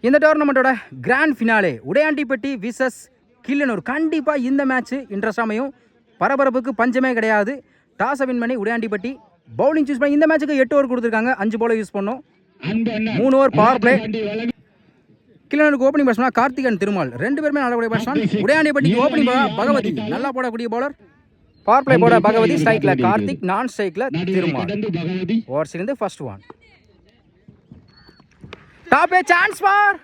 இந்த டோர்னமெண்ட்டோட grand finale Udaiyandipatti versus Killanur. கண்டிப்பாக இந்த மேட்ச் இன்ட்ரெஸ்ட் அமையும். பரபரப்புக்கு பஞ்சமே கிடையாது. டாஸை வின் பண்ணி உடையாண்டிப்பட்டி பவுலிங் சூஸ் பண்ணி இந்த மேட்சுக்கு 8 ஓவர் கொடுத்துருக்காங்க. 5 பால் யூஸ் பண்ணோம். 3 ஓவர் பவர் பிளே. கிள்ளனூருக்கு ஓப்பனிங் பேட்ஸ்மேன் கார்த்திகன் திருமால் 2 பேருமே நல்லக்கூடிய பேட்ஸ்மேன். உடையாண்டிப்பட்டிக்கு ஓப்பனிங் பகவதி நல்லா போடக்கூடிய பவுலர். பவர் பிளே போட பகவதி, ஸ்ட்ரைக்ல கார்த்திக், நான் ஸ்ட்ரைக்ல திருமால். ஓவர்ஸ் இருந்து first one. Top chance for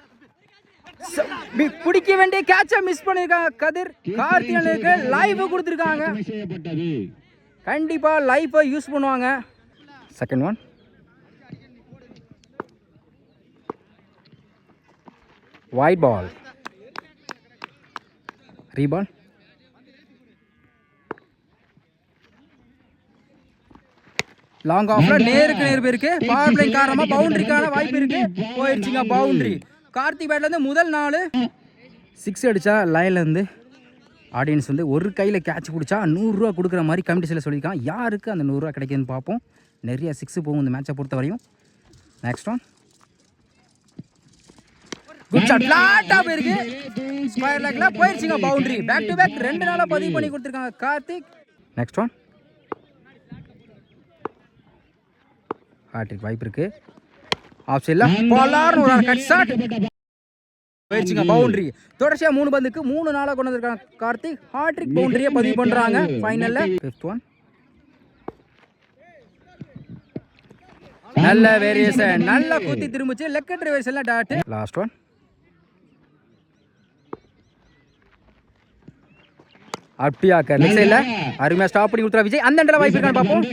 பிடிக்க வேண்டிய கேட்சை மிஸ் பண்ணிருக்காங்க. கதிர் கார்த்திகனுக்கு லைவ் கொடுத்துருக்காங்க. கண்டிப்பா லைஃப் யூஸ் பண்ணுவாங்க. Second one. Wide ball. Reball. Long ஆஃப்ல நேருக்கு நேர் பேருக்கு பவர் பிளே காரணமா பவுண்டரிக்கான வாய்ப்பு இருக்கு. போயிடுச்சுங்க பவுண்டரி. கார்த்திக் பேட்ல இருந்து முதல் 4 6 அடிச்சா லைன்ல இருந்து ஆடியன்ஸ் வந்து ஒரு கையில் கேட்ச் பிடிச்சா 100 ரூபா கொடுக்குற மாதிரி கமிட்டிஸில் சொல்லியிருக்கான். யாருக்கு அந்த 100 ரூபா கிடைக்குதுன்னு பார்ப்போம். நிறைய 6 போகும் இந்த மேட்சை பொறுத்த வரையும். Next one. Good shot. ஃபிளாட்டா போயிருக்கு. ஸ்கொயர் லெக்ல போயிடுச்சுங்க பவுண்டரி. பேக் டு பேக் 2 நாளா பதிவு பண்ணி கொடுத்துருக்காங்க கார்த்திக். Next one. ஹாட்ரிக் வாய்ப்பு இருக்கு. ஆஃப் சைடுல பாலார்னு ஒரு கட் ஷாட் போயிடுச்சுங்க பவுண்டரி. தொடர்ச்சியா 3 பந்துக்கு 3 நாளா கொண்டு வந்திருக்காங்க கார்த்திக். ஹாட்ரிக் பவுண்டரியை பதிவு பண்றாங்க ஃபைனல்ல. Fifth one. நல்ல வேரியேஷன், நல்ல குத்தி திரும்பிச்சு. லெக்கட் ரிவர்ஸ்ல டாட். Last one. அப்டியாக்கர் லெக் சைடுல அருமையா ஸ்டாப் பண்ணி கொடுத்தா விஜய். அந்த இடத்துல வாய்ப்பு இருக்கான்னு பாப்போம்.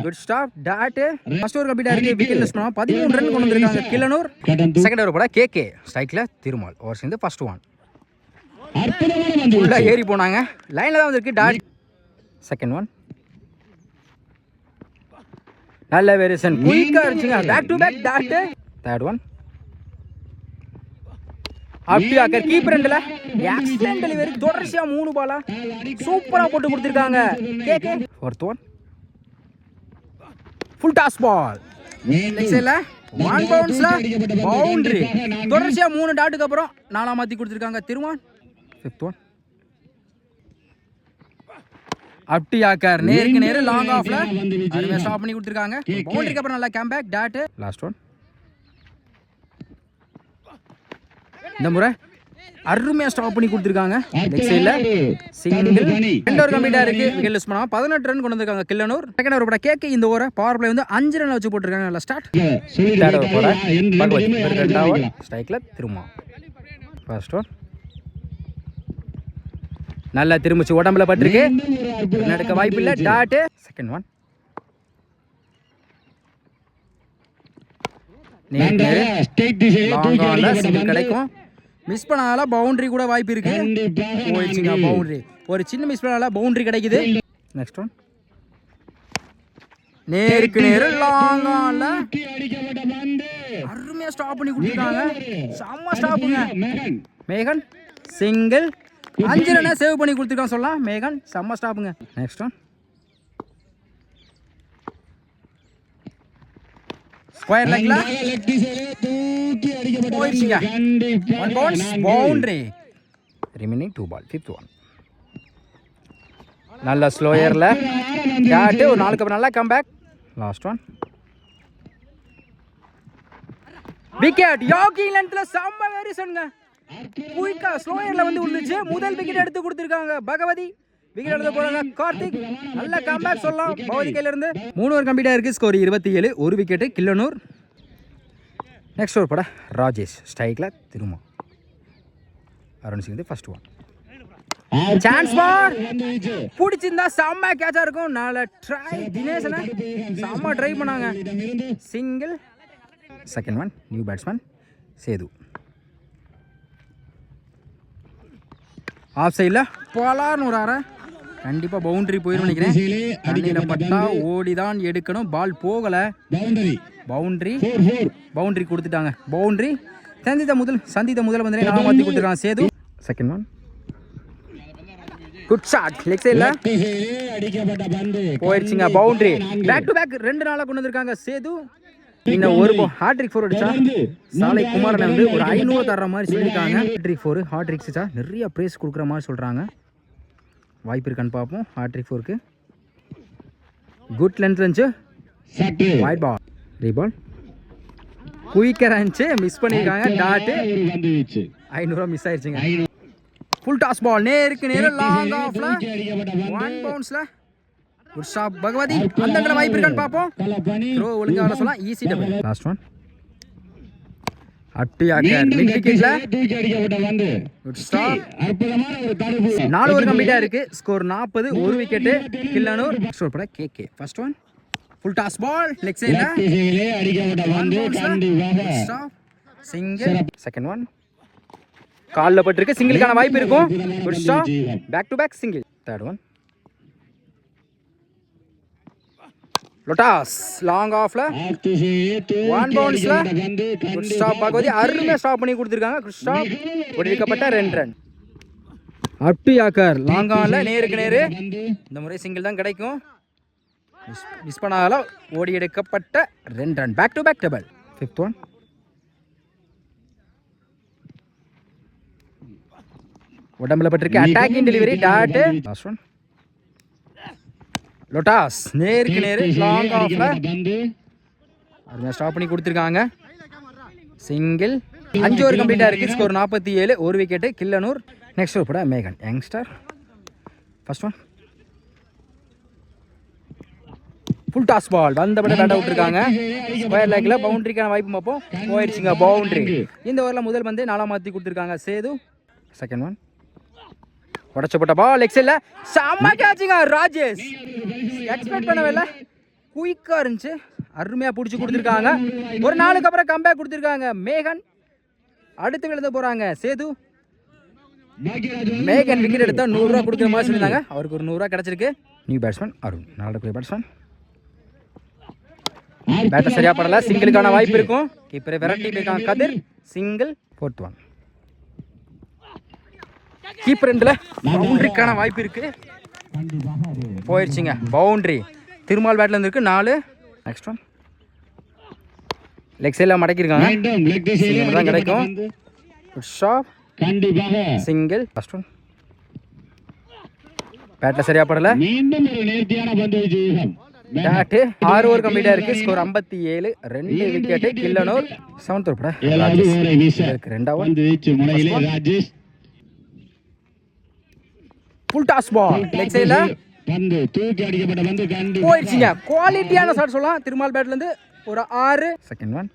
Good stop dot. First over complete ஆயிருக்கு. விக்கெட் லெஸ் பண்ணா 13 ரன் கொண்டு வந்திருக்காங்க கிள்ளனூர். செகண்ட் ஓவர் போட கேகே ஸ்ட்ரைக்ல திருமால். ஓவர் சேர்ந்து ஃபர்ஸ்ட் ஒன். உள்ள ஏறி போனாங்க. லைன்ல தான் வந்திருக்கு டாட். Second one. நல்ல வேரியேஷன் குயிக்கா இருந்துச்சுங்க. Back to back dot. Third one. அப்டியாக்கர் கீப்பர் எண்ட்ல எக்ஸலென்ட் டெலிவரி. தொடர்ச்சியா 3 பாலா சூப்பரா போட்டு கொடுத்திருக்காங்க K K. Fourth one. Full toss ball. Leg சைடுல 1 பவுன்ஸ்ல பவுண்டரி. தொடர்ச்சியா 3 டாட்டுக்கு அப்புறம் 4 மாத்தி கொடுத்திருக்காங்க திருமான். Fifth one. அப்டியாக்கர் நேருக்கு நேரு லாங் ஆஃப்ல அருமையா ஸ்டாப் பண்ணி கொடுத்திருக்காங்க. பவுண்டரிக்கு அப்புறம் நல்லா come back dot. Last one. இந்த முறை அருமையா ஸ்டாப் பண்ணி கொடுத்துருக்காங்க. லெக் சைடுல சிங்கிள். 2 ஓவர் கம்ப்ளீட்டா இருக்கு. விக்கெட் லெஸ் பண்ணா 18 ரன் கொண்டு வந்திருக்காங்க கிள்ளனூர். செகண்ட் ஓவர் போட கேகே இந்த ஓவர் பவர் பிளே வந்து 5 ரன் வச்சு போட்டுருக்காங்க. நல்லா ஸ்டார்ட். தேர்ட் ஓவர் போட பகவதி ரெண்டாவது ஸ்ட்ரைக்ல திருமா. ஃபர்ஸ்ட் ஓவர் நல்லா திரும்பிச்சு உடம்புல பட்டிருக்கு. நடக்க வாய்ப்பு இல்ல டாட். Second one. சிங்கிள் கிடைக்கும். மிஸ் பண்ணால பவுண்டரி கூட வாய்ப்பு இருக்கு. போயிடுச்சுங்க பவுண்டரி. ஒரு சின்ன மிஸ் பண்ணால பவுண்டரி கிடைக்குது. Next one. நேருக்கு நேரு லாங் ஆன்ல அருமையா ஸ்டாப் பண்ணி கொடுத்துருக்காங்க. செம்ம ஸ்டாப்புங்க. மேகன் சிங்கிள். 5 ரன்னை சேவ் பண்ணி கொடுத்துருக்காங்க சொல்லலாம். மேகன் செம்ம ஸ்டாப்புங்க. Next one. ஸ்கொயர் லெக்ல போயிடுச்சுங்க. 1 bounce boundary. Remaining 2 ball. Fifth one. நல்ல ஸ்லோயர்ல டாட். ஒரு 4 அப்புறம் நல்லா come back. Last one. Wicket. யோகி லென்த்ல செம்ம வேரியேஷன்ங்க. குயிக்கா ஸ்லோயர்ல வந்து விழுந்துச்சு. முதல் விக்கெட் எடுத்து கொடுத்திருக்காங்க பகவதி. விக்கெட் எடுத்து போறாங்க கார்த்திக். நல்ல கம்பேக் சொல்லலாம் பகவதி கையில இருந்து. 3 ஓவர் கம்ப்ளீட் ஆயிருக்கு. ஸ்கோர் 27. ஒரு விக்கெட் கிள்ளனூர். நெக்ஸ்ட் ஓவர் போட ராஜேஷ் ஸ்ட்ரைக்ல Thiruma. Arun Singh first one. Chance பார். பிடிச்சிருந்தா செம்ம கேட்சா இருக்கும். நல்ல ட்ரை. தினேஷன செம்ம ட்ரை பண்ணாங்க. Single. Second one. New batsman Sethu. Off சைடில் போலார்னு ஒரு அரை. கண்டிப்பாக பவுண்டரி போயிடும் நினைக்கிறேன். தண்ணியில் பட்டா ஓடி தான் எடுக்கணும். பால் போகலை. பவுண்டரி கொடுத்துட்டாங்க. பவுண்டரி. சந்தித்த முதல் வந்து 4 மாற்றி கொடுத்துருக்காங்க Sethu. Second one. Good shot. Leg சைடுல போயிடுச்சுங்க பவுண்டரி. பேக் டு பேக் 2 நாளா கொண்டு வந்திருக்காங்க சேது. இன்னும் ஒரு ஹாட்ரிக் 4 அடிச்சா சாலை குமாரனை வந்து ஒரு 500 தர்ற மாதிரி சொல்லியிருக்காங்க. ஹாட்ரிக் 4 ஹாட்ரிக் 6 நிறைய ப்ரைஸ் கொடுக்குற மாதிரி சொல்கிறாங்க. வாய்ப்பு இருக்கான்னு பார்ப்போம். ஹாட்ரிக் 4க்கு குட் லென்த் இருந்துச்சு. ஒயிட் பால் ரீபால் குயிக்கராக இருந்துச்சு, மிஸ் பண்ணியிருக்காங்க. டாட்டு 500 மிஸ் ஆயிடுச்சுங்க. ஃபுல் டாஸ் பால் நேருக்கு நேரம் லாங் ஆஃப்ல 1 பவுன்ஸ்ல ஒரு ஸ்டாப். பகவதி அந்த இடத்துல வாய்ப்பு இருக்கான்னு பார்ப்போம். த்ரோ ஒழுங்கா வர சொல்லலாம். Easy double. லாஸ்ட் ஒன் அட்டியாக்கர் மிட் விக்கெட்ல குட் ஸ்டாப். 4 ஓவர் கம்ப்ளீட்டா இருக்கு. ஸ்கோர் 40. ஒரு விக்கெட். கில்லனூர் ஸ்கோர் பட K K. First one full toss ball leg சைடுல ஸ்டாப் சிங்கிள். செகண்ட் ஒன் கால்ல பட்டிருக்கு. சிங்கிளுக்கான வாய்ப்பு இருக்கும். Good stop. Back to back single. Third one லொட்டாஸ் லாங் ஆஃப்ல 1 பவுன்ஸ்ல குட் ஸ்டாப். பகவதி அருமையா ஸ்டாப் பண்ணி கொடுத்துருக்காங்க. Good stop. ஒடிக்கப்பட்ட 2 ரன். அட்டியாக்கர் லாங் ஆன்ல நேருக்கு நேரு. இந்த முறை சிங்கிள் தான் கிடைக்கும். மிஸ் பண்ணால ஓடி எடுக்கப்பட்ட 2 run. Back to back double. Fifth one உடம்புல பட்டிருக்கு. Attacking delivery dot. Last one லொட்டாஸ் நேருக்கு நேரு லாங் ஆஃப்ல அருமையா ஸ்டாப் பண்ணி கொடுத்துருக்காங்க. சிங்கிள். 5 ஓவர் கம்ப்ளீட்டா இருக்கு. ஸ்கோர் 47. ஒரு விக்கெட். கில்லனூர். நெக்ஸ்ட் ஓவர் போட Megan youngster. First one full toss ball வந்தபடி பேட் அவுட் இருக்காங்க. ஸ்கொயர் லேக்ல பவுண்டரிக்கான வாய்ப்பு பார்ப்போம். போயிடுச்சுங்க பவுண்டரி. இந்த ஓவரில் முதல் பந்து 4 மாற்றி கொடுத்துருக்காங்க. சேது. செகண்ட் ஒன் உடச்சப்பட்ட பால் எக்ஸல்ல செம்ம கேட்சிங்க. ராஜேஷ் எக்ஸ்பெக்ட் பண்ணவே குயிக்கா இருந்துச்சு. அருமையா பிடிச்சி கொடுத்துருக்காங்க. ஒரு நாளுக்கு அப்புறம் கம்பேக் கொடுத்துருக்காங்க. மேகன் அடுத்து விழுந்து போறாங்க. சேது மேகன் விக்கெட் எடுத்தா 100 ரூபா கொடுக்குற மாதிரி சொல்லியிருந்தாங்க. அவருக்கு ஒரு 100 ரூபா கிடைச்சிருக்கு. New batsman Arun. 4 batsman batter சரியா படல. சிங்கிளுக்கான வாய்ப்பு இருக்கும். கீப்பரை விரட்டி போயிருக்காங்க. Kathir single. Fourth one keeper எண்ட்ல பவுண்டரிக்கான வாய்ப்பு இருக்கு. போயிடுச்சுங்க பவுண்டரி. திருமால் பேட்ல இருக்கு 4. நெக்ஸ்ட் ஒன் லெக் சைட்ல மடக்கிருக்காங்க. சிங்கிள் தான் கிடைக்கும். Good shot single. First one பேட்ல சரியா படல. மீண்டும் ஒரு நேர்த்தியான பந்து விஜயம். டாட் 6 ஓவர் கம்ப்ளீட்டா இருக்கு. Score 57. 2 wicket. Killanur. 7th over பட ராஜேஷ். ரெண்டாவது பந்து வீச்சு முனையிலே Rajesh. Full toss ball leg சைடுல பந்து தூக்கி அடிக்கப்பட்ட பந்து கண்டு போயிடுச்சுங்க. குவாலிட்டியான ஷாட் சொல்லலாம். திருமால் பேட்ல இருந்து ஒரு 6. Second one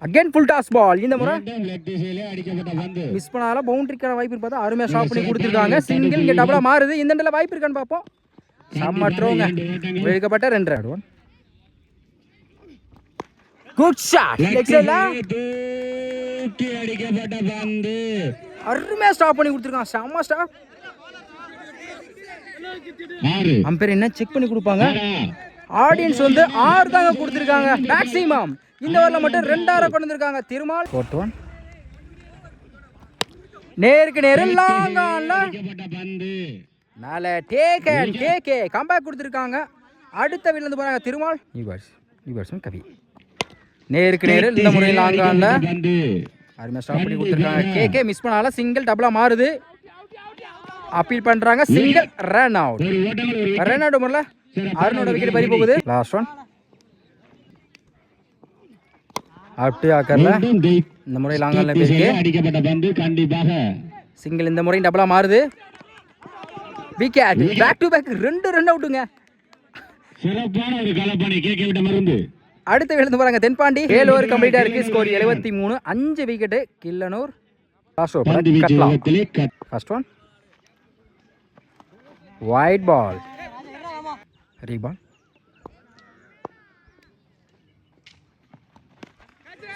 again full toss ball. இந்த முறை லெக் திசையிலே அடிக்கப்பட்ட பந்து மிஸ் பண்ணால பவுண்டரிக்கான வாய்ப்பு பார்த்தா அருமையா ஸ்டாப் பண்ணி கொடுத்திருக்காங்க. சிங்கிள் இங்க டபுளா மாறுது. இந்த இடத்துல வாய்ப்பு இருக்கான்னு பாப்போம். செம்ம த்ரோங்க. எடுக்கப்பட்ட 2 run. One good shot leg சைடுல தூக்கி அடிக்கப்பட்ட பந்து அருமையா ஸ்டாப் பண்ணி கொடுத்துருக்கான். செம்ம ஸ்டாப். அம்பையர் என்ன செக் பண்ணி கொடுப்பாங்க. ஆடியன்ஸ் வந்து 6 தாங்க கொடுத்துருக்காங்க மேக்ஸிமம். இந்த ஓவர்ல மட்டும் 2 ஆற கொண்டு வந்திருக்காங்க. திருமால். ஃபோர்த் ஒன் நேருக்கு நேரு லாங் ஆன்ல மேல டேக் அண்ட் கேகே கம்பேக் கொடுத்துருக்காங்க. அடுத்த வீல்ல இருந்து போறாங்க திருமால். நியூ பேட்ஸ்மேன் கவி. நேருக்கு நேரு இந்த முறை லாங் ஆன்ல அருமையா ஸ்டாப் பண்ணி கொடுத்துருக்காங்க. கேகே மிஸ் பண்ணால சிங்கிள் டபுளா மாறுது. அப்பீல் பண்றாங்க. Single run out. Run out முறையில் அருணோட விக்கெட் பறி போகுது. லாஸ்ட் ஒன் அட்டியாக்கர்ல இந்த முறை லாங் ஆன்ல போயிருக்கு. அடிக்கப்பட்ட பந்து கண்டிப்பாக சிங்கிள். இந்த முறை டபுளா மாறுது. Wicket. Back to back 2 run அவுட்டுங்க. சிறப்பான ஒரு கலப்பணி கேகே விட்ட மருந்து. அடுத்து விழுந்து போறாங்க தென்பாண்டி. 7 ஓவர் கம்ப்ளீட்டா இருக்கு. Score 73. 5 wicket. Killanur. Last over கட்லாம். First one wide ball reball.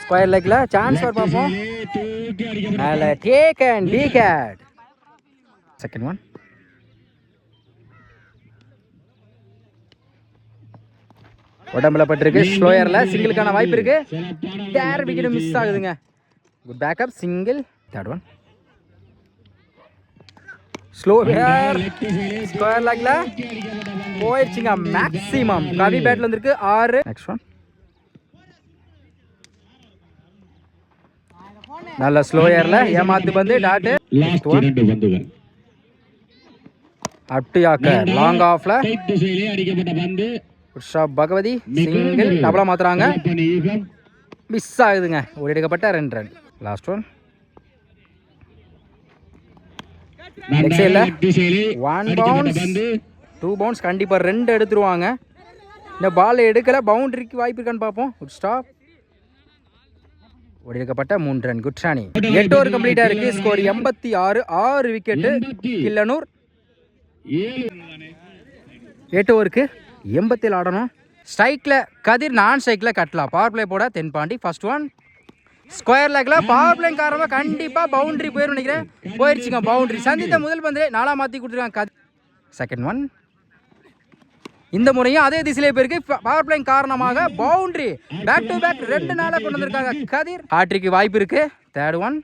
Square லெக்ல சான்ஸ் வர பாப்போம். மேல take and wicket. Second one உடம்புல பட்டிருக்கு. ஸ்லோயர்ல சிங்கிளுக்கான வாய்ப்பு இருக்கு. டேர் விக்கெட் மிஸ் ஆகுதுங்க. Good backup single. Third one slow square லெக்ல போயிடுச்சுங்க மேக்ஸிமம். கவி பேட்ல வந்திருக்கு 6. நெக்ஸ்ட் ஒன் நல்ல ஸ்லோயர்ல ஏமாத்து பந்து டாட் லாஸ்ட் 2 பந்துகள் அப் டு யாக்கர் லாங் ஆஃப்ல ரைட் திசையிலே அடிக்கப்பட்ட பந்து ஷாப் பகவதி சிங்கிள் டபுளா மாத்துறாங்க மிஸ் ஆகுதுங்க ஒரு எடுக்கப்பட்ட 2 ரன் லாஸ்ட் ஒன் நெக்ஸ்ட் இல்ல 1 பவுன்ஸ் 2 பவுன்ஸ் கண்டிப்பா 2 எடுத்துருவாங்க இந்த பால் எடுக்கல பவுண்டரிக்கு வாய்ப்பு இருக்கான்னு பார்ப்போம் குட் ஸ்டாப் ஒரு எடுக்கப்பட்ட 3 ரன் குட் ராணி 8 ஓவர் கம்ப்ளீட்டா இருக்கு ஸ்கோர் 86 6 விக்கெட் கில்லனூர் 8 ஓவருக்கு 87 ஆடணும் ஸ்ட்ரைக்ல கதிர் நான் ஸ்ட்ரைக்ல கட்டலாம் பவர் பிளே போட தென்பாண்டி ஃபர்ஸ்ட் ஒன் ஸ்கொயர் லேக்ல பவர் பிளே காரணமா கண்டிப்பா பவுண்டரி போயிரும் நினைக்கிறேன் போயிருச்சுங்க பவுண்டரி சந்தித்த முதல் பந்து நாலா மாத்தி கொடுத்துருக்காங்க கதிர் செகண்ட் ஒன் இந்த முறையும் அதே திசையிலே போயிருக்கு பவர் பிளே காரணமாக பவுண்டரி பேக் டு பேக் 2 நாளா கொண்டு வந்திருக்காங்க கதிர் ஹாட்ரிக்கு வாய்ப்பு இருக்கு தேர்ட் ஒன்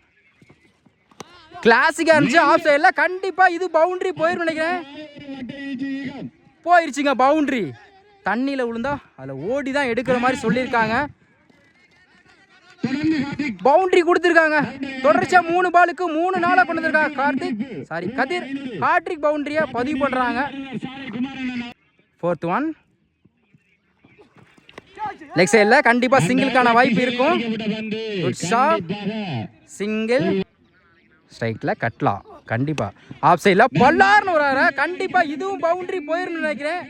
கிளாசிக்கா இருந்துச்சு ஆஃப் சைடுல கண்டிப்பா இது பவுண்டரி போயிரும் நினைக்கிறேன் போயிருச்சுங்க பவுண்டரி தண்ணியில விழுந்தா அதுல ஓடி தான் எடுக்கிற மாதிரி சொல்லியிருக்காங்க பவுண்டரி கொடுத்திருக்காங்க தொடர்ச்சியா 3 பாலுக்கு 3 நாளா கொண்டு வந்திருக்காங்க கார்த்திக் சாரி கதிர் ஹாட்ரிக் பவுண்டரியா பதிவு பண்றாங்க ஃபோர்த் ஒன் லெக் சைடுல கண்டிப்பா சிங்கிள்கான வாய்ப்பு இருக்கும் குட் ஷாட் சிங்கிள் ஸ்ட்ரைக்ல கட்டலாம் கண்டிப்பா ஆஃப் சைடுல பல்லார்னு வராரு கண்டிப்பா இதுவும் பவுண்டரி போயிரும் நினைக்கிறேன்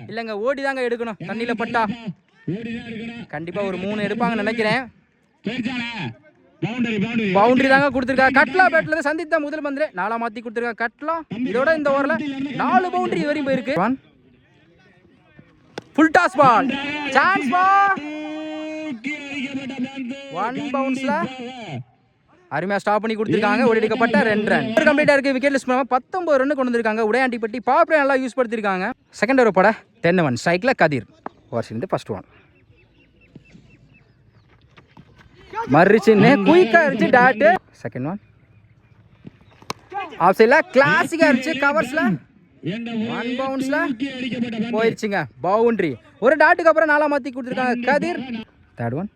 இல்லங்க ஓடி தாங்க எடுக்கணும் தண்ணியில பட்டா கண்டிப்பா ஒரு 3 எடுப்பாங்க நினைக்கிறேன் பவுண்டரி தாங்க கொடுத்திருக்காங்க கட்லா பேட்ல இருந்து சந்தித்த முதல் பந்து நாலா மாத்தி கொடுத்திருக்காங்க கட்லா இதோட இந்த ஓவர்ல 4 பவுண்டரி வரையும் போயிருக்கு full toss ball chance ball 1 பவுன்ஸ்ல அருமையா ஸ்டாப் பண்ணி கொடுத்திருக்காங்க ஒரு எடுக்கப்பட்ட 2 ரன் ஒரு கம்ப்ளீட்டா இருக்கு விக்கெட் லிஸ்ட் பண்ணாம 19 ரன் கொண்டு வந்திருக்காங்க உடையாண்டிப்பட்டி பவர் பிளே நல்லா யூஸ் படுத்திருக்காங்க செகண்ட் ஓவர் போட 10 ஸ்ட்ரைக்ல கதிர் ஓவர் இருந்து ஃபர்ஸ்ட் ஒன் மர்ரிச்சின்னு குயிக்கா இருந்துச்சு டாட் செகண்ட் ஒன் ஆஃப் சைடுல கிளாசிக்கா இருந்துச்சு கவர்ஸ்ல 1 பவுன்ஸ்ல போயிருச்சுங்க பவுண்டரி ஒரு டாட்டுக்கு அப்புறம் நாலா மாத்தி கொடுத்திருக்காங்க கதிர் தேர்ட் ஒன்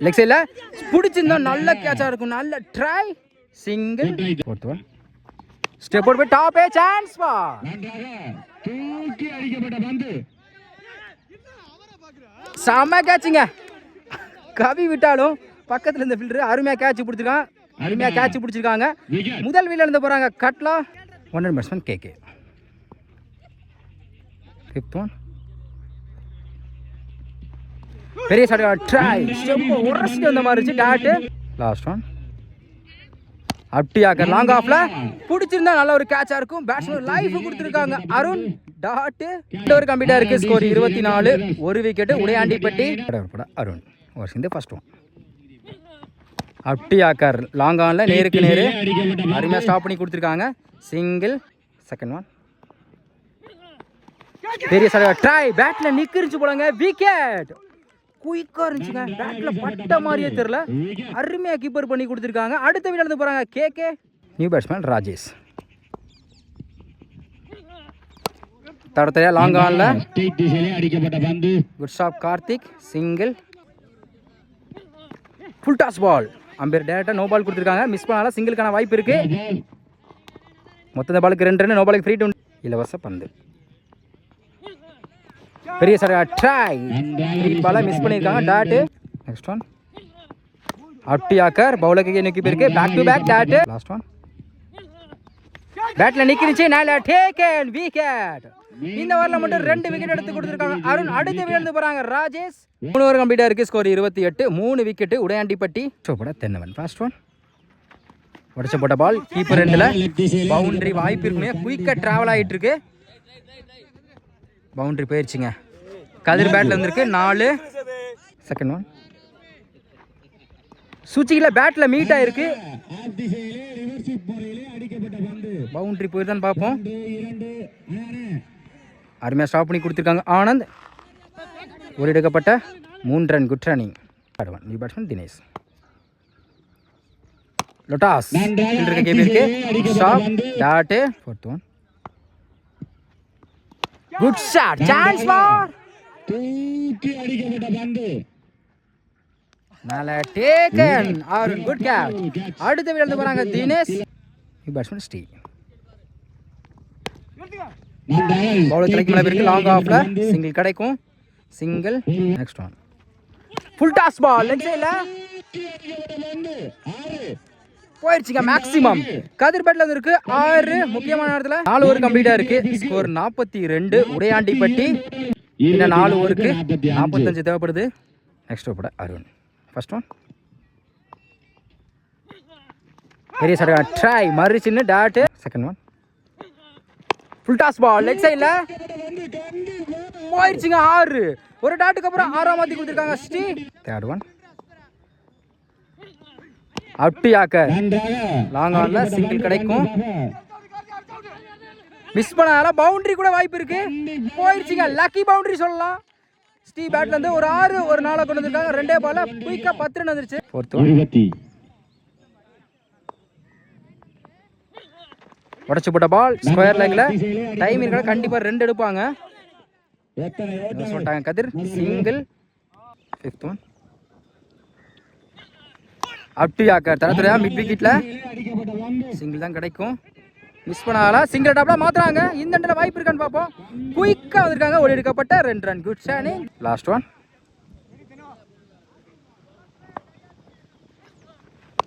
லெக் சைடுல புடிச்சிருந்தா நல்ல கேட்சா இருக்கும் நல்ல try single fourth one step out by top a chance பா தூக்கி அடிக்கப்பட்ட பந்து செம கேட்சிங்க கவி விட்டாலும் பக்கத்துல இருந்த ஃபீல்டர் அருமையா கேட்ச் பிடிச்சிருக்கான் அருமையா கேட்ச் பிடிச்சிருக்காங்க முதல் வீல இருந்து போறாங்க கட்லா 1 பேட்ஸ்மேன் கேகே ஃபிஃப்த் ஒன் பெரிய ஷாட் ட்ரை ஸ்டெப் உரசிட்டு வந்த மாதிரி இருந்துச்சு டாட் லாஸ்ட் ஒன் அப்டியாக்கர் லாங் ஆஃப்ல பிடிச்சிருந்தா நல்ல ஒரு கேட்சா இருக்கும் பேட்ஸ்மேன் லைஃப் கொடுத்திருக்காங்க அருண் டாட் இந்த ஒரு கம்ப்ளீட்டா இருக்கு ஸ்கோர் 24 ஒரு விக்கெட் உடையாண்டிப்பட்டி அருண் ஓவர் இந்த ஃபர்ஸ்ட் ஒன் அப்டியாக்கர் லாங் ஆன்ல நேருக்கு நேரு அருமையா ஸ்டாப் பண்ணி கொடுத்திருக்காங்க சிங்கிள் செகண்ட் ஒன் பெரிய ஷாட் ட்ரை பேட்ல நிக்கிருச்சு போலங்க விக்கெட் குயிக்கா இருந்துச்சுங்க பேட்ல பட்ட மாதிரியே தெரியல அருமையா கீப்பர் பண்ணி கொடுத்திருக்காங்க அடுத்த வீல இருந்து போறாங்க கேகே நியூ பேட்ஸ்மேன் ராஜேஷ் தடத்தையா லாங் ஆன்ல அடிக்கப்பட்ட பந்து good shot Karthik single full toss ball umpire டேரக்டா நோ பால் கொடுத்திருக்காங்க மிஸ் பண்ணால சிங்கிள்கான வாய்ப்பு இருக்கு மொத்த பாலுக்கு 2 ரன் நோ பாலுக்கு ஃப்ரீ டு இலவச பந்து பெரிய ஷாட் ட்ரை பால மிஸ் பண்ணிருக்காங்க டாட் நெக்ஸ்ட் ஒன் அப்டியாக்கர் பவுலருக்கு நோக்கி போயிருக்கு back to back dot last one பேட்ல நிக்கிருச்சு நால டேக்கன் விக்கெட் இந்த ஓவர்ல மட்டும் 2 விக்கெட் எடுத்து கொடுத்திருக்காங்க அருண் அடுத்த வீழ்ந்து போறாங்க ராஜேஷ் 3 ஓவர் கம்ப்ளீட்டா இருக்கு ஸ்கோர் 28 3 விக்கெட் உடையாண்டிப்பட்டி சோபட தென்னவன் ஃபர்ஸ்ட் ஒன் உடைச்ச போட்ட பால் கீப்பர் எண்ட்ல பவுண்டரி வாய்ப்பு இருக்குமே குயிக்கா டிராவல் ஆயிட்டு இருக்கு பவுண்டரி போயிருச்சுங்க கதிர் பேட்ல வந்திருக்கு 4 செகண்ட் ஒன் சுச்சில பேட்ல மீட் ஆயிருக்கு பவுண்டரி போயிருதான் பார்ப்போம் அருமையா ஸ்டாப் பண்ணி கொடுத்திருக்காங்க ஆனந்த் ஒரு எடுக்கப்பட்ட 3 run good running new batsman Dinesh லொட்டாஸ் ஃபீல்டருக்கு கேபிருக்கு stop dot fourth one good shot chance for தூக்கி அடிக்கப்பட்ட பந்து நல்ல டேக்கன் ஆர் குட் கேட்ச். அடுத்த வீரர் வந்து போறாங்க தினேஷ். பேட்ஸ்மேன் ஸ்டீ. பவுலர் தலைக்கு மேல இருக்கு. லாங் ஆஃப்ல சிங்கிள் கிடைக்கும். Single. Next one full toss ball leg சைடுல போயிடுச்சுங்க. மேக்ஸிமம் கதிர் பேட்ல இருக்கு 6. முக்கியமான நேரத்துல 4 ஓவர் கம்ப்ளீட்டா இருக்கு. ஸ்கோர் 42. உடையாண்டிப்பட்டி. இன்னும் 4 ஓவருக்கு 45 தேவைப்படுது. Next over Arun. First one பெரிய சடகா ட்ரை மறு சின்ன dot. Second one full toss ball leg சைடுல போயிடுச்சுங்க. 6. ஒரு டாட்டுக்கு அப்புறம் 6 மாத்தி கொடுத்துருக்காங்க ஸ்ரீ. தேர்ட் ஒன் அப்டியாக்கர் லாங் ஆன்ல சிங்கிள் கிடைக்கும். மிஸ் பண்ணால பவுண்டரி கூட வாய்ப்பு இருக்கு. போயிடுச்சுங்க. லக்கி பவுண்டரி சொல்லலாம். ஸ்ரீ பேட்ல இருந்து ஒரு 6 ஒரு 4 கொண்டு வந்திருக்காங்க. 2 பால்ல குயிக்கா 10 ரன் வந்துருச்சு. உடச்சு போட்ட பால் ஸ்கொயர் லெக்ல டைம் இருக்கா கண்டிப்பா 2 எடுப்பாங்க சொல்லிட்டாங்க. கதிர் சிங்கிள். ஃபிஃப்த் ஒன் அப்டியாக்கர் தரத்துறையா மிட் விக்கெட்ல சிங்கிள் தான் கிடைக்கும். மிஸ் பண்ணால சிங்கிள் டாப்ல மாத்துறாங்க. இந்த இடத்துல வாய்ப்பு இருக்கான்னு பார்ப்போம். குயிக்கா வந்திருக்காங்க. ஒரு எடுக்கப்பட்ட 2 ரன். குட் ஷானிங். Last one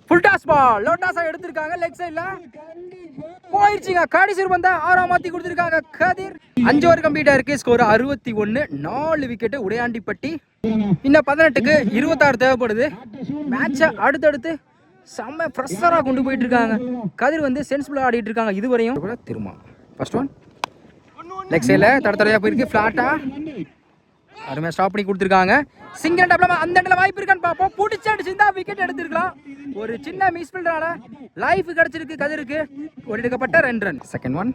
full toss ball low டாஸா எடுத்திருக்காங்க. லெக் சைடுல போயிடுச்சுங்க. கடைசி பந்தா 6 மாத்தி கொடுத்திருக்காங்க கதிர். 5 ஓவர் கம்ப்ளீட்டா இருக்கு. ஸ்கோர் 61. 4 விக்கெட் உடையாண்டிப்பட்டி. இன்னும் 18க்கு 26 தேவைப்படுது. மேட்சை அடுத்தடுத்து செம்ம ஃப்ரெஷரா கொண்டு போயிட்டு இருக்காங்க. கதிர் வந்து சென்சிபிளா ஆடிட்டு இருக்காங்க இதுவரையும் கூட. திரும்ப ஃபர்ஸ்ட் ஒன் லெக் சைடுல தடத்தடையா போயிருக்கு. ஃபிளாட்டா அருமையா ஸ்டாப் பண்ணி கொடுத்துருக்காங்க. சிங்கிள் டாப்ல அந்த இடத்துல வாய்ப்பு இருக்கான்னு பார்ப்போம். பிடிச்சி அடிச்சிருந்தா விக்கெட் எடுத்துருக்கலாம். ஒரு சின்ன மிஸ் பண்றால லைஃப் கிடைச்சிருக்கு கதிருக்கு. ஒரு எடுக்கப்பட்ட 2 ரன். செகண்ட் ஒன்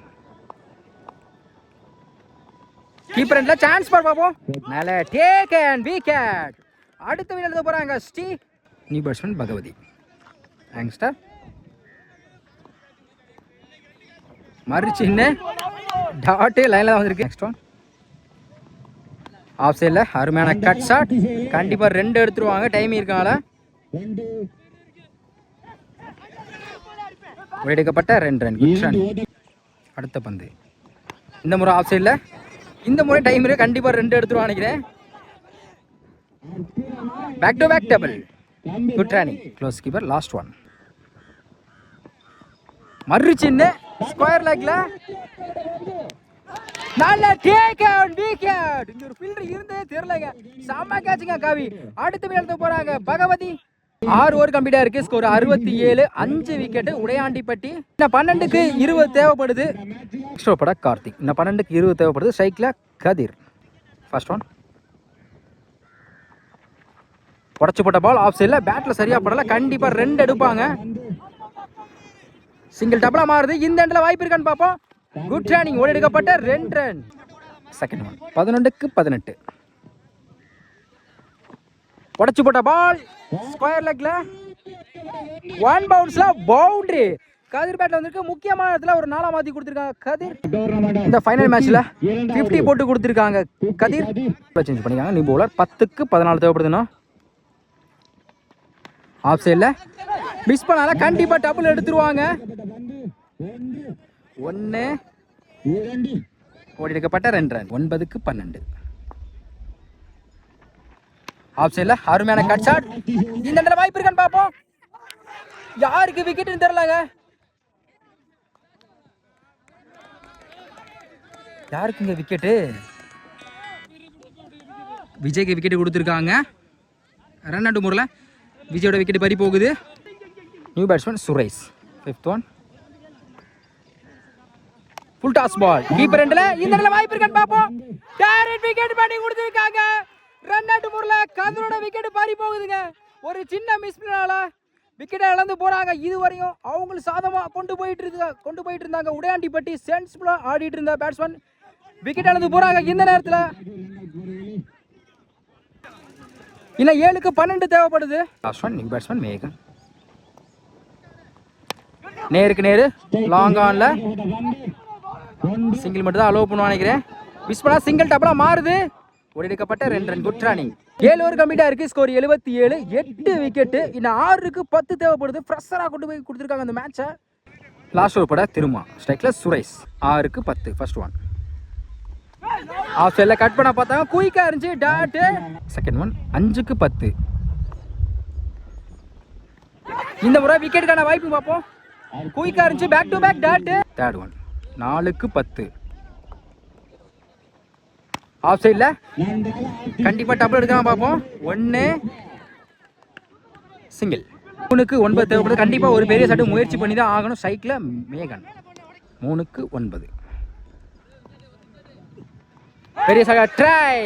கீப்பர் எண்ட்ல சான்ஸ் பார்ப்போம். நல்ல டேக் அண்ட் விக்கெட். அடுத்த வீரர் எழுத போறாங்க Sri. New batsman Bhagavathi youngster. மறு சின்ன டாட் லைன்ல தான் வந்திருக்கு. நெக்ஸ்ட் ஒன் ஆஃப் சைடில் அருமையான கட் ஷாட். கண்டிப்பாக 2 எடுத்துருவாங்க. டைம் இருக்காங்கள. எடுக்கப்பட்ட 2 ரன். அடுத்த பந்து இந்த முறை ஆஃப் சைடில். இந்த முறை டைம் இருக்கு. கண்டிப்பாக 2 எடுத்துருவாங்க நினைக்கிறேன். Back to back double. Good running. Close keeper. Last one மறு சின்ன ஸ்கொயர் லெக்ல நல்ல டேக் அண்ட் விக்கெட். இந்த ஒரு ஃபீல்டர் இருந்தே தெரியலங்க. செம்ம கேட்சுங்க காவி. அடுத்த வீரர் போறாங்க பகவதி. 6 ஓவர் கம்ப்ளீட்டா இருக்கு. ஸ்கோர் 67. 5 விக்கெட் உடையாண்டிப்பட்டி. இன்னும் 12க்கு 20 தேவைப்படுது. Next over Karthik. இன்னும் 12க்கு 20 தேவைப்படுது. ஸ்ட்ரைக்ல கதிர். ஃபர்ஸ்ட் ஒன் உடச்சு போட்ட பால் ஆஃப் சைட்ல. பேட்ல சரியா படல. கண்டிப்பா 2 எடுப்பாங்க. சிங்கிள் டபுளா மாறுது. இந்த இடத்துல வாய்ப்பு இருக்கான்னு பார்ப்போம். Good running. ஓடி எடுக்கப்பட்ட 2 ரன். Second one 11க்கு 18. உடச்சு போட்ட பால் ஸ்கொயர் லெக்ல 1 பவுன்ஸ்ல பவுண்டரி. கதிர் பேட்ல வந்திருக்கு. முக்கியமான இடத்துல ஒரு 4 மாத்தி கொடுத்திருக்காங்க கதிர். இந்த ஃபைனல் மேட்ச்ல 50 போட்டு கொடுத்திருக்காங்க கதிர். சேஞ்ச் பண்ணிக்காங்க. நியூ பவுலர் 10க்கு 14 தேவைப்படுதுன்னா ஆஃப் சைட்ல மிஸ் பண்ணால கண்டிப்பா டபுள் எடுத்துருவாங்க. 1 ஓடி எடுக்கப்பட்ட 2 ரன். 9க்கு 12. ஆஃப் சைட்ல அருமையான கட் ஷாட். இந்த இடத்துல வாய்ப்பு இருக்கான்னு பார்ப்போம். யாருக்கு விக்கெட்னு தெரியலங்க. யாருக்குங்க விக்கெட்டு? விஜய்க்கு விக்கெட் கொடுத்துருக்காங்க. ரன் அவுட் முறையில் விஜயோட விக்கெட் பறி போகுது. New batsman Suresh. Fifth one full toss ball keeper எண்ட்ல. இந்த இடத்துல வாய்ப்பு இருக்கான்னு பார்ப்போம். டைரக்ட் விக்கெட் பண்ணி கொடுத்துருக்காங்க. ரன் அவுட் முறையில் கதிரோட விக்கெட் பறி போகுதுங்க. ஒரு சின்ன மிஸ் பண்ணால விக்கெட்டை இழந்து போறாங்க. இதுவரையும் அவங்களுக்கு சாதமா கொண்டு போயிட்டு இருந்தாங்க உடையாண்டிப்பட்டி. சென்சிபிளா ஆடிட்டு இருந்த பேட்ஸ்மேன் விக்கெட் இழந்து போறாங்க. இந்த நேரத்தில் இன்னும் 7க்கு 12 தேவைப்படுது. நியூ பேட்ஸ்மேன் மேகன். நேருக்கு நேரு லாங் ஆன்ல சிங்கிள் மட்டும் தான் அலோவ் பண்ணுவான்னு நினைக்கிறேன். மிஸ் பண்ணா சிங்கிள் டபுளா மாறுது. ஓடிக்கப்பட்ட 2 ரன் குட் ரன்னிங். 7 ஓவர் கம்ப்ளீட்டா இருக்கு. ஸ்கோர் 77. 8 விக்கெட். இன்னும் 6க்கு 10 தேவைப்படுது. ஃப்ரெஷரா கொண்டு போய் கொடுத்துருக்காங்க அந்த மேட்சை. லாஸ்ட் ஓவர் பட திருமா ஸ்ட்ரைக்ல சுரேஷ் 6க்கு 10 ஃபர்ஸ்ட் ஒன். ஆஃப் சைட்ல கட் பண்ண பார்த்தாங்க. குயிக்கா இருந்துச்சு டாட். Second one 5க்கு 10. இந்த முறை விக்கெட்டுக்கான வாய்ப்பு பார்ப்போம். குயிக்கா இருந்துச்சு back to back dot. Third one 4க்கு 10. ஆஃப் சைட்ல கண்டிப்பா டபுள் எடுக்கலாம் பார்ப்போம். 1 சிங்கிள். 3க்கு 9 தேவைப்படுது. கண்டிப்பா ஒரு பெரிய சட்டு முயற்சி பண்ணி தான் ஆகணும். சைக்கிள மேகன் 3க்கு 9. பெரிய சகா ட்ரை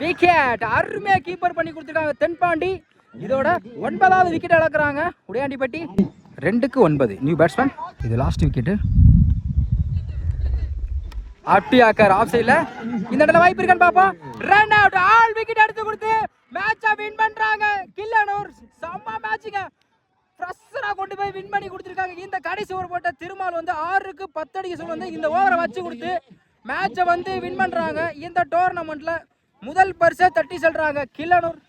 விக்கெட். அருமையா கீப்பர் பண்ணி கொடுத்துருக்காங்க தென்பாண்டி. இதோட 9வது விக்கெட் இழக்கிறாங்க உடையாண்டிப்பட்டி. 2க்கு 9 நியூ பேட்ஸ்மேன். இது லாஸ்ட் விக்கெட். அட்டியாக்கர் ஆஃப் சைட்ல இந்த இடத்துல வாய்ப்பு இருக்கான்னு பாப்போம். Run out. ஆல் விக்கெட் எடுத்து கொடுத்து மேட்சை வின் பண்றாங்க. கில்லனூர் செம்ம மேட்சுங்க. ஃப்ரெஷரா கொண்டு போய் வின் பண்ணி கொடுத்துருக்காங்க. இந்த கடைசி ஓவர் போட்ட திருமால் வந்து 6க்கு 10 அடிக்க சொல்லி வந்து இந்த ஓவரை வச்சு கொடுத்து மேட்சை வந்து வின் பண்றாங்க. இந்த டோர்னமெண்ட்ல முதல் பரிசை தட்டி செல்றாங்க கில்லனூர்.